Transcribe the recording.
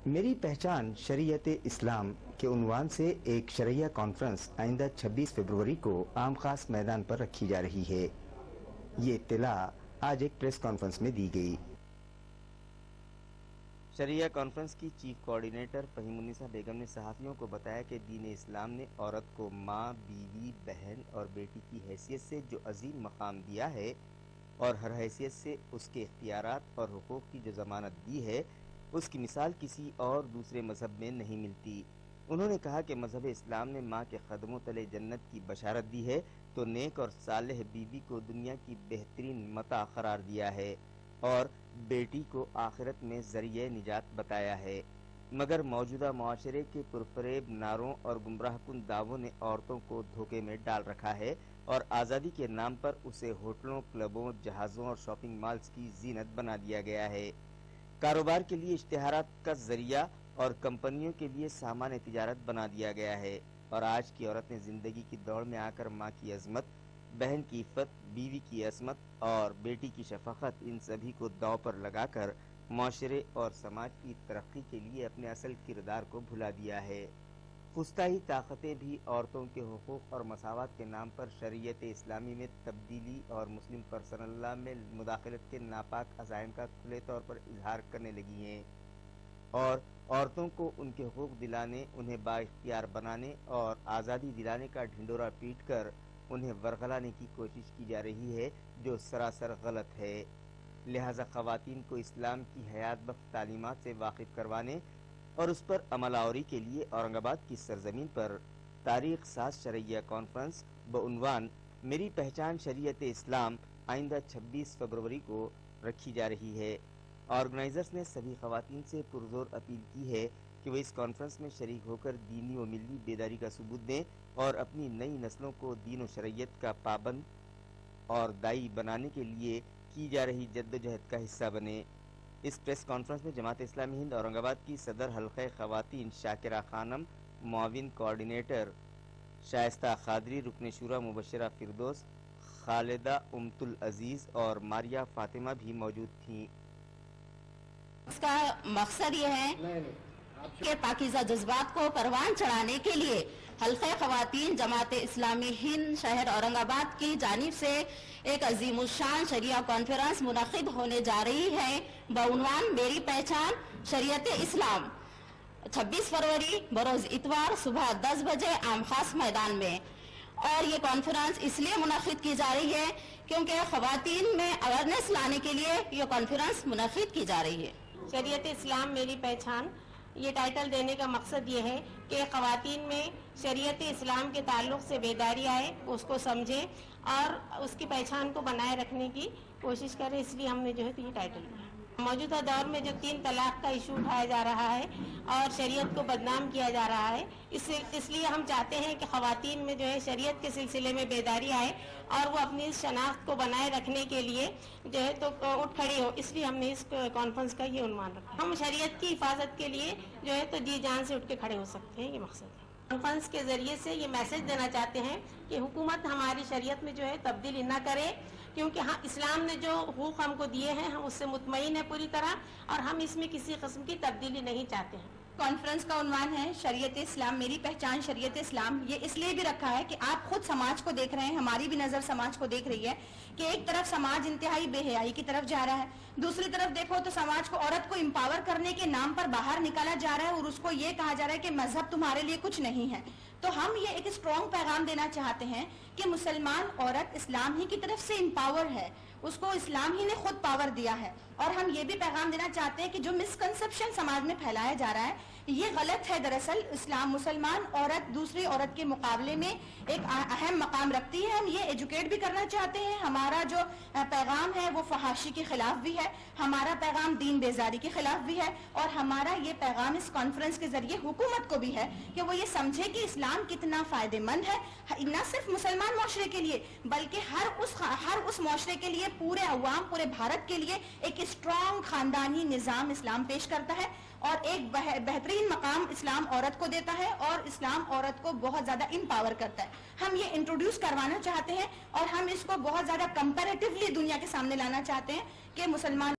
میری پہچان شریعت اسلام کے عنوان سے ایک شرعیہ کانفرنس آئندہ 26 فروری کو عام خاص میدان پر رکھی جا رہی ہے۔ یہ اطلاع آج ایک پریس کانفرنس میں دی گئی۔ شرعیہ کانفرنس کی چیف کوارڈینیٹر فہیم النساء بیگم نے صحافیوں کو بتایا کہ دین اسلام نے عورت کو ماں، بیوی، بہن اور بیٹی کی حیثیت سے جو عظیم مقام دیا ہے اور ہر حیثیت سے اس کے اختیارات اور حقوق کی جو ضمانت دی ہے، اس کی مثال کسی اور دوسرے مذہب میں نہیں ملتی۔ انہوں نے کہا کہ مذہب اسلام نے ماں کے قدموں تلے جنت کی بشارت دی ہے تو نیک اور صالح بیوی کو دنیا کی بہترین متاع قرار دیا ہے اور بیٹی کو آخرت میں ذریعہ نجات بتایا ہے، مگر موجودہ معاشرے کے پرفریب نعروں اور گمراہ کن دعووں نے عورتوں کو دھوکے میں ڈال رکھا ہے اور آزادی کے نام پر اسے ہوٹلوں، کلبوں، جہازوں اور شاپنگ مالز کی زینت بنا دیا گیا ہے، کاروبار کے لیے اشتہارات کا ذریعہ اور کمپنیوں کے لیے سامان تجارت بنا دیا گیا ہے، اور آج کی عورت نے زندگی کی دوڑ میں آ کر ماں کی عظمت، بہن کی عفت، بیوی کی عصمت اور بیٹی کی شفقت، ان سبھی کو داؤ پر لگا کر معاشرے اور سماج کی ترقی کے لیے اپنے اصل کردار کو بھلا دیا ہے۔ فسطائی طاقتیں بھی عورتوں کے حقوق اور مساوات کے نام پر شریعت اسلامی میں تبدیلی اور مسلم پرسنل لا میں مداخلت کے ناپاک عزائم کا کھلے طور پر اظہار کرنے لگی ہیں اور عورتوں کو ان کے حقوق دلانے، انہیں بااختیار بنانے اور آزادی دلانے کا ڈھنڈورا پیٹ کر انہیں ورغلانے کی کوشش کی جا رہی ہے، جو سراسر غلط ہے۔ لہذا خواتین کو اسلام کی حیات بخش تعلیمات سے واقف کروانے اور اس پر عمل آوری کے لیے اورنگ آباد کی سرزمین پر تاریخ ساز شرعیہ کانفرنس بعنوان میری پہچان شریعت اسلام آئندہ 26 فروری کو رکھی جا رہی ہے۔ آرگنائزرز نے سبھی خواتین سے پرزور اپیل کی ہے کہ وہ اس کانفرنس میں شریک ہو کر دینی و ملی بیداری کا ثبوت دیں اور اپنی نئی نسلوں کو دین و شریعت کا پابند اور دائی بنانے کے لیے کی جا رہی جدوجہد کا حصہ بنے۔ اس پریس کانفرنس میں جماعت اسلامی ہند اورنگ آباد کی صدر حلقہ خواتین شاکرہ خانم، معاون کوارڈینیٹر شائستہ قادری، رکن شورا مبشرہ فردوس، خالدہ امت العزیز اور ماریہ فاطمہ بھی موجود تھیں۔ اس کا مقصد یہ ہے کہ پاکیزہ جذبات کو پروان چڑھانے کے لیے حلقہ خواتین جماعت اسلامی ہند شہر اورنگ آباد کی جانب سے ایک عظیم الشان شرعیہ کانفرنس منعقد ہونے جا رہی ہے بعنوان میری پہچان شریعت اسلام، 26 فروری بروز اتوار صبح 10 بجے عام خاص میدان میں۔ اور یہ کانفرنس اس لیے منعقد کی جا رہی ہے کیونکہ خواتین میں اویئرنیس لانے کے لیے یہ کانفرنس منعقد کی جا رہی ہے۔ شریعت اسلام میری پہچان، یہ ٹائٹل دینے کا مقصد یہ ہے کہ خواتین میں شریعت اسلام کے تعلق سے بیداری آئے، اس کو سمجھیں اور اس کی پہچان کو بنائے رکھنے کی کوشش کریں، اس لیے ہم نے جو ہے یہ ٹائٹل دیا۔ موجودہ دور میں جو 3 طلاق کا ایشو اٹھایا جا رہا ہے اور شریعت کو بدنام کیا جا رہا ہے، اس لیے ہم چاہتے ہیں کہ خواتین میں جو ہے شریعت کے سلسلے میں بیداری آئے اور وہ اپنی اس شناخت کو بنائے رکھنے کے لیے جو ہے تو اٹھ کھڑی ہو، اس لیے ہم نے اس کانفرنس کا یہ عنوان رکھا۔ ہم شریعت کی حفاظت کے لیے جو ہے تو جی جان سے اٹھ کے کھڑے ہو سکتے ہیں، یہ مقصد ہے۔ کانفرنس کے ذریعے سے یہ میسج دینا چاہتے ہیں کہ حکومت ہماری شریعت میں جو ہے تبدیلی نہ کرے، کیونکہ ہاں اسلام نے جو حقوق ہم کو دیے ہیں ہم اس سے مطمئن ہیں پوری طرح، اور ہم اس میں کسی قسم کی تبدیلی نہیں چاہتے ہیں۔ کانفرنس کا عنوان ہے شریعت اسلام میری پہچان شریعت اسلام۔ یہ اس لیے بھی رکھا ہے کہ آپ خود سماج کو دیکھ رہے ہیں، ہماری بھی نظر سماج کو دیکھ رہی ہے کہ ایک طرف سماج انتہائی بے حیائی کی طرف جا رہا ہے، دوسری طرف دیکھو تو سماج کو عورت کو امپاور کرنے کے نام پر باہر نکالا جا رہا ہے اور اس کو یہ کہا جا رہا ہے کہ مذہب تمہارے لیے کچھ نہیں ہے۔ تو ہم یہ ایک اسٹرانگ پیغام دینا چاہتے ہیں کہ مسلمان عورت اسلام ہی کی طرف سے امپاور ہے، اس کو اسلام ہی نے خود پاور دیا ہے، اور ہم یہ بھی پیغام دینا چاہتے ہیں کہ جو مسکنسپشن سماج میں پھیلایا جا رہا ہے یہ غلط ہے۔ دراصل اسلام مسلمان عورت دوسری عورت کے مقابلے میں ایک اہم مقام رکھتی ہے۔ ہم یہ ایجوکیٹ بھی کرنا چاہتے ہیں، ہمارا جو پیغام ہے وہ فحاشی کے خلاف بھی ہے، ہمارا پیغام دین بیزاری کے خلاف بھی ہے، اور ہمارا یہ پیغام اس کانفرنس کے ذریعے حکومت کو بھی ہے کہ وہ یہ سمجھے کہ اسلام کتنا فائدہ مند ہے، نہ صرف مسلمان معاشرے کے لیے بلکہ ہر اس معاشرے کے لیے، پورے عوام، پورے بھارت کے لیے ایک اسٹرانگ خاندانی نظام اسلام پیش کرتا ہے اور ایک بہترین مقام اسلام عورت کو دیتا ہے اور اسلام عورت کو بہت زیادہ امپاور کرتا ہے۔ ہم یہ انٹروڈیوس کروانا چاہتے ہیں اور ہم اس کو بہت زیادہ کمپیریٹیولی دنیا کے سامنے لانا چاہتے ہیں کہ مسلمان